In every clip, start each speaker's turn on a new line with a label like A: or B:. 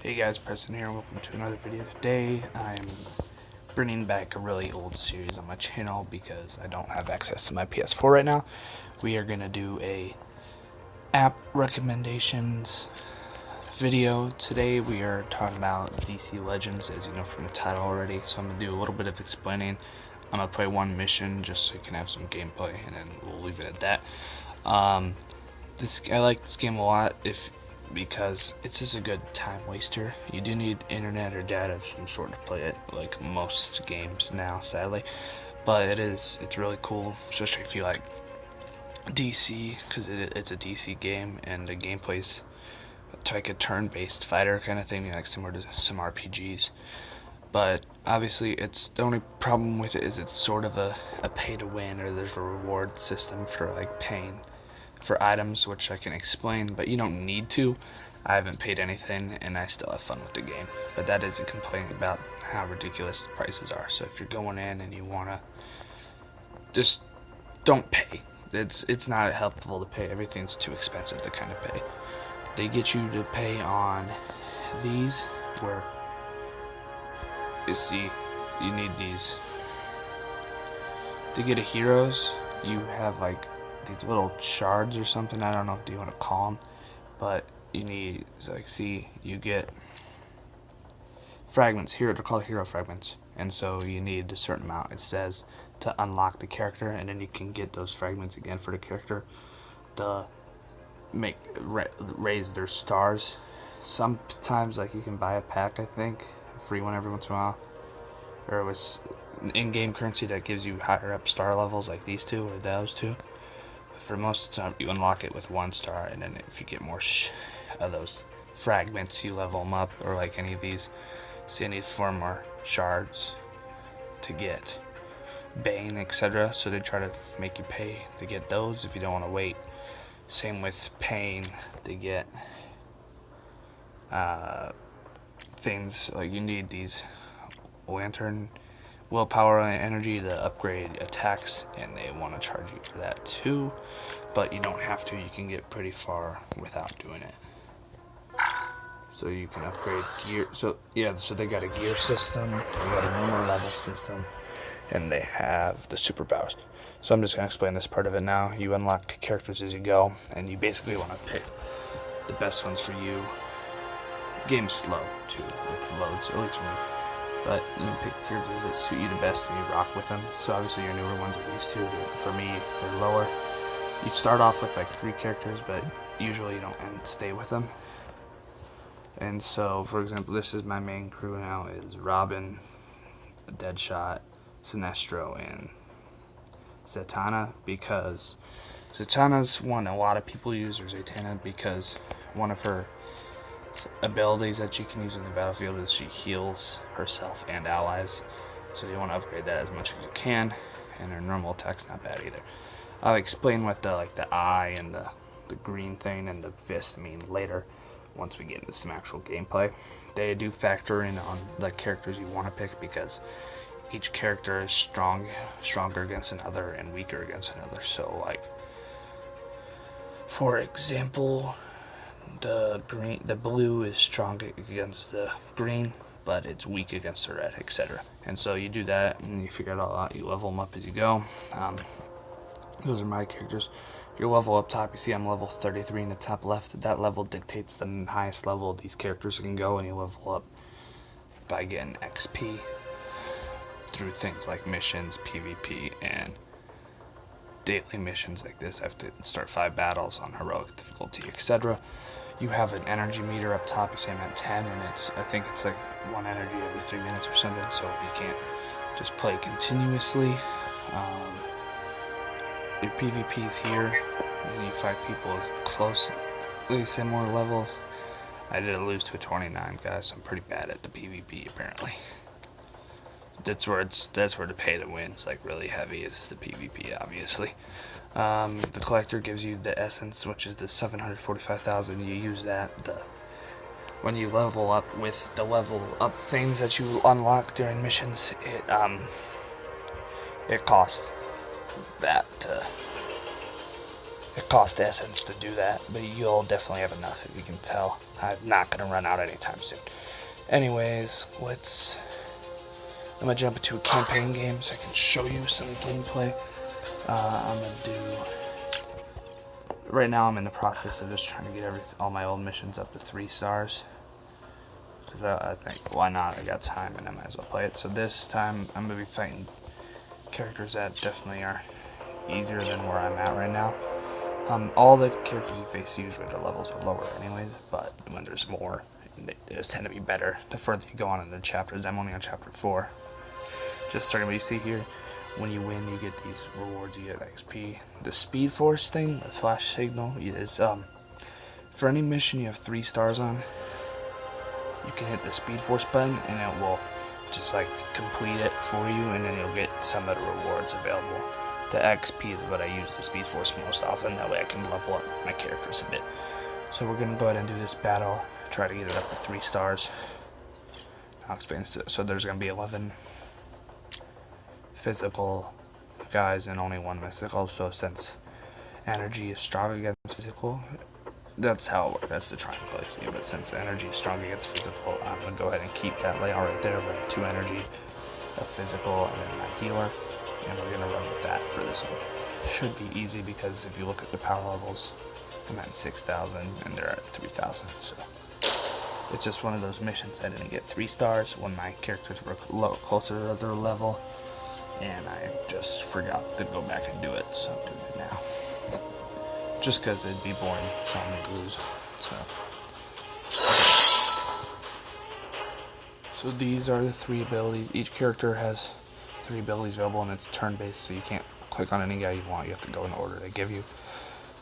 A: Hey guys, Preston here, and welcome to another video. Today I'm bringing back a really old series on my channel because I don't have access to my PS4 right now. We are going to do a app recommendations video. Today we are talking about DC Legends, as you know from the title already, so I'm going to do a little bit of explaining. I'm going to play one mission just so you can have some gameplay, and then we'll leave it at that. I like this game a lot because it's just a good time waster. You do need internet or data of some sort to play it, like most games now, sadly. But it's really cool, especially if you like DC, because it's a DC game and the gameplay's like a turn-based fighter kind of thing, like similar to some RPGs. But obviously, the only problem with it is it's sort of a pay-to-win, or there's a reward system for like paying for items, which I can explain, but you don't need to. I haven't paid anything and I still have fun with the game, but that is a complaint about how ridiculous the prices are. So if you're going in and you wanna, just don't pay. It's not helpful to pay. Everything's too expensive to kind of pay. They get you to pay on these, where you see you need these to get a heroes. You have like these little shards or something, I don't know what you want to call them, but you need, so like, see, you get fragments here, they're called hero fragments, and so you need a certain amount, it says, to unlock the character, and then you can get those fragments again for the character to raise their stars. Sometimes, like, you can buy a pack, I think, a free one every once in a while, or it was in-game currency that gives you higher up star levels, like these two or those two. For most of the time, you unlock it with 1 star, and then if you get more of those fragments, you level them up, or like any of these. See, I need 4 more shards to get Bane, etc. So they try to make you pay to get those if you don't want to wait. Same with paying to get things, like you need these lantern willpower and energy to upgrade attacks, and they want to charge you for that too, but you don't have to. You can get pretty far without doing it. So you can upgrade gear. So yeah, so they got a gear system, they got a normal level system, and they have the superpowers. So I'm just going to explain this part of it now. You unlock characters as you go, and you basically want to pick the best ones for you. The game's slow too, it loads, at least for me. But you can pick characters that suit you the best and you rock with them. So obviously your newer ones are these two. For me, they're lower. You start off with like 3 characters, but usually you don't stay with them. And so, for example, this is my main crew now, is Robin, Deadshot, Sinestro, and Zatanna, because Zatanna's one a lot of people use, or Zatanna, because one of her abilities that she can use in the battlefield is she heals herself and allies, so you want to upgrade that as much as you can, and her normal attack's not bad either. I'll explain what the eye and the green thing and the fist mean later, once we get into some actual gameplay. They do factor in on the characters you want to pick, because each character is stronger against another and weaker against another. So like, for example, the blue is strong against the green, but it's weak against the red, etc. And so you do that, and you figure it all out. You level them up as you go. Those are my characters. Your level up top, you see I'm level 33 in the top left. That level dictates the highest level these characters can go, and you level up by getting XP through things like missions, PvP, and daily missions like this. I have to start 5 battles on heroic difficulty, etc. You have an energy meter up top. You say I'm at 10, and I think it's like 1 energy every 3 minutes or something, so you can't just play continuously. Your PvP is here, and you fight people of closely similar levels. I did lose to a 29, guys, so I'm pretty bad at the PvP apparently. That's where the pay to win's like really heavy, is the PvP, obviously. The collector gives you the essence, which is the 745,000. You use that when you level up with the level up things that you unlock during missions. It costs that It costs essence to do that, but you'll definitely have enough, if you can tell. I'm not going to run out anytime soon. Anyways, I'm going to jump into a campaign game so I can show you some gameplay. I'm going to do... Right now I'm in the process of just trying to get all my old missions up to 3 stars. Because I think, why not? I got time and I might as well play it. So this time I'm going to be fighting characters that definitely are easier than where I'm at right now. All the characters you face usually their levels are lower anyways, but when there's more, they just tend to be better the further you go on in the chapters. I'm only on chapter 4. Just starting what you see here. When you win, you get these rewards, you get XP. The Speed Force thing, the flash signal, is, for any mission you have 3 stars on, you can hit the Speed Force button, and it will just, like, complete it for you, and then you'll get some of the rewards available. The XP is what I use the Speed Force most often, that way I can level up my characters a bit. So we're going to go ahead and do this battle, try to get it up to 3 stars. I'll explain this. So there's going to be 11 physical guys and only 1 mystical, so since energy is strong against physical, that's how it works. That's the trying place. Yeah, but since energy is strong against physical, I'm going to go ahead and keep that layout right there. We have 2 energy, a physical, and then my healer, and we're going to run with that for this one. Should be easy because if you look at the power levels, I'm at 6,000 and they're at 3,000, so it's just one of those missions I didn't get 3 stars when my characters were closer to their level, and I just forgot to go back and do it, so I'm doing it now. Just because it'd be boring for someone to lose. So these are the 3 abilities. Each character has 3 abilities available, and it's turn-based, so you can't click on any guy you want. You have to go in order they give you.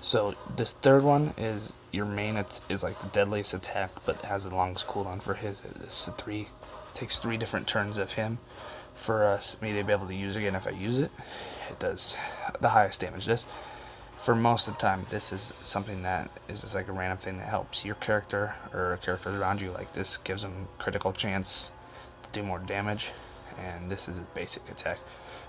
A: So this third one is your main. Is like the deadliest attack, but it has the longest cooldown for his. Takes 3 different turns of him for me to be able to use again. If I use it, it does the highest damage. For most of the time, this is something that is just like a random thing that helps your character or characters around you. Like this gives them critical chance to do more damage, and this is a basic attack.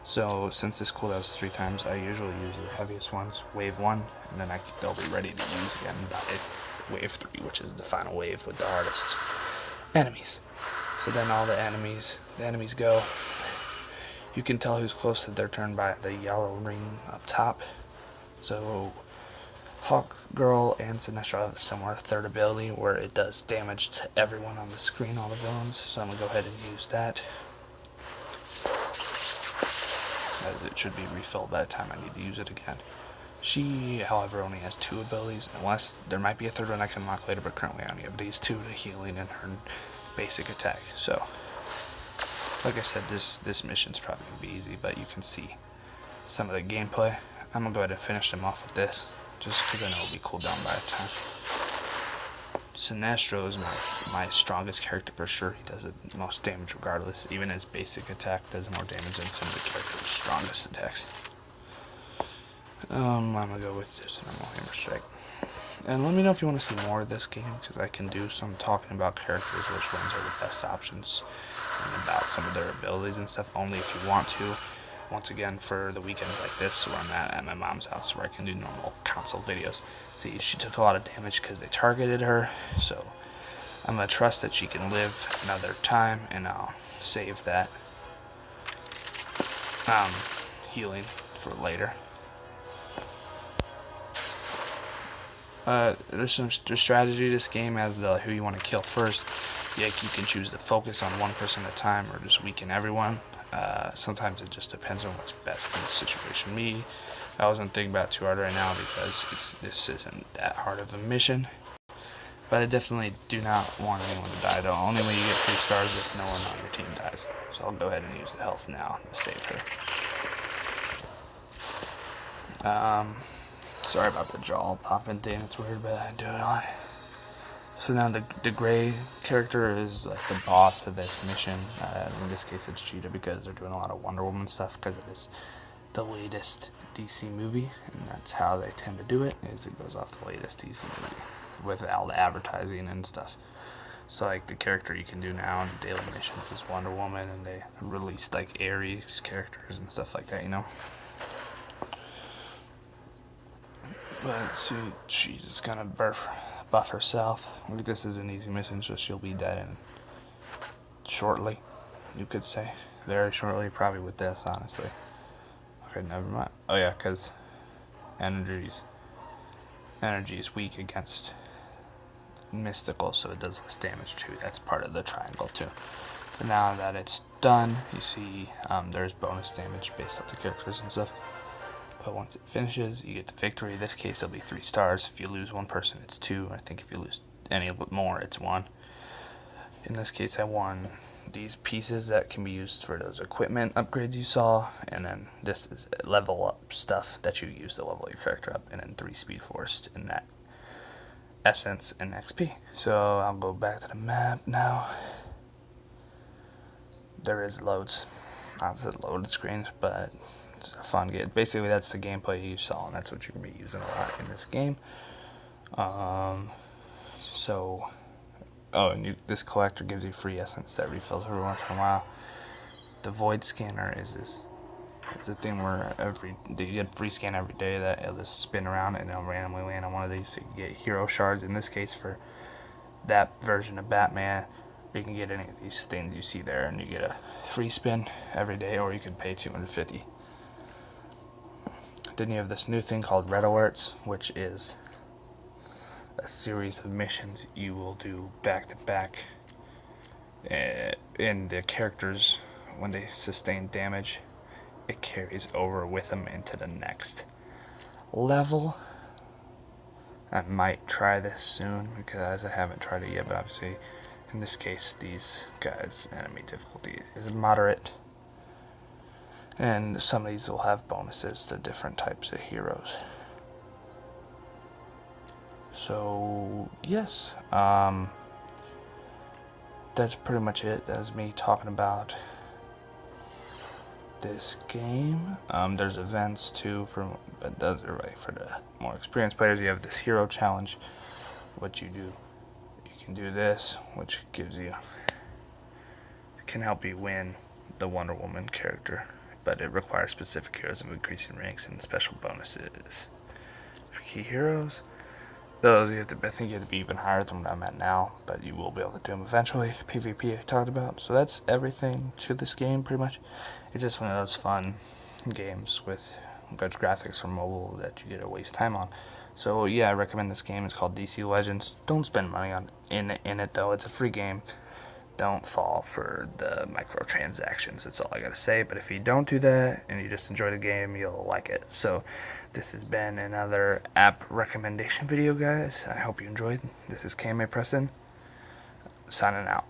A: So since this cooldown is 3 times, I usually use the heaviest ones, wave 1, and then they'll be ready to use again by wave 3, which is the final wave with the hardest enemies. So then all the enemies go. You can tell who's close to their turn by the yellow ring up top. So Hawk Girl and Sinestro have a similar third ability where it does damage to everyone on the screen, all the villains. So I'm going to go ahead and use that, as it should be refilled by the time I need to use it again. She, however, only has 2 abilities, unless there might be a third one I can unlock later, but currently I only have these 2, the healing and her basic attack. So, like I said, this mission's probably going to be easy, but you can see some of the gameplay. I'm going to go ahead and finish them off with this, just because I know it'll be cooled down by the time. Sinestro is my strongest character for sure. He does the most damage regardless. Even his basic attack does more damage than some of the character's strongest attacks. I'm going to go with this normal hammer strike. And let me know if you want to see more of this game, because I can do some talking about characters, which ones are the best options, and about some of their abilities and stuff, only if you want to. Once again, for the weekends like this, where I'm at my mom's house, where I can do normal console videos. See, she took a lot of damage because they targeted her, so I'm going to trust that she can live another time, and I'll save that healing for later. There's strategy to this game as to who you want to kill first. You can choose to focus on one person at a time, or just weaken everyone. Sometimes it just depends on what's best in the situation. I wasn't thinking about it too hard right now because this isn't that hard of a mission. But I definitely do not want anyone to die, though. Only when you get 3 stars if no one on your team dies. So I'll go ahead and use the health now to save her. Sorry about the jaw popping thing. It's weird, but I do it a lot. So now the gray character is like the boss of this mission. In this case it's Cheetah, because they're doing a lot of Wonder Woman stuff because it is the latest DC movie, and that's how they tend to do it, is it goes off the latest DC movie with all the advertising and stuff. So like the character you can do now in daily missions is Wonder Woman, and they released like Ares characters and stuff like that, you know. But see, she's just gonna buff herself. This is an easy mission, so she'll be dead in shortly, you could say. Very shortly, probably with this, honestly. Okay, never mind. Oh yeah, because energy is weak against mystical, so it does less damage too. That's part of the triangle too. So now that it's done, you see there's bonus damage based off the characters and stuff. But once it finishes, you get the victory. In this case, it'll be 3 stars. If you lose one person, it's 2. I think if you lose any more, it's 1. In this case, I won these pieces that can be used for those equipment upgrades you saw, and then this is level up stuff that you use to level your character up, and then 3 speed force in that essence and XP. So I'll go back to the map now. There is loads, not loaded screens, but it's a fun game. Basically, that's the gameplay you saw, and that's what you're going to be using a lot in this game. This collector gives you free essence that refills every once in a while. The void scanner is the thing where you get a free scan every day that it'll just spin around and it'll randomly land on one of these. So you can get hero shards. In this case, for that version of Batman, you can get any of these things you see there, and you get a free spin every day, or you can pay 250. Then you have this new thing called Red Alerts, which is a series of missions you will do back to back, and the characters, when they sustain damage, it carries over with them into the next level. I might try this soon because I haven't tried it yet, but obviously in this case these guys' enemy difficulty is moderate, and some of these will have bonuses to different types of heroes. So yes, that's pretty much it. That's me talking about this game. There's events too, but those are right for the more experienced players. You have this hero challenge. What you do, you can do this, which can help you win the Wonder Woman character, but it requires specific heroes of increasing ranks and special bonuses. For key heroes, those I think you have to be even higher than what I'm at now, but you will be able to do them eventually. PvP I talked about. So that's everything to this game pretty much. It's just one of those fun games with good graphics for mobile that you get to waste time on. So yeah, I recommend this game. It's called DC Legends. Don't spend money in it though. It's a free game. Don't fall for the microtransactions. That's all I gotta say. But if you don't do that and you just enjoy the game, you'll like it. So this has been another app recommendation video, guys. I hope you enjoyed. This is KMA Preston, signing out.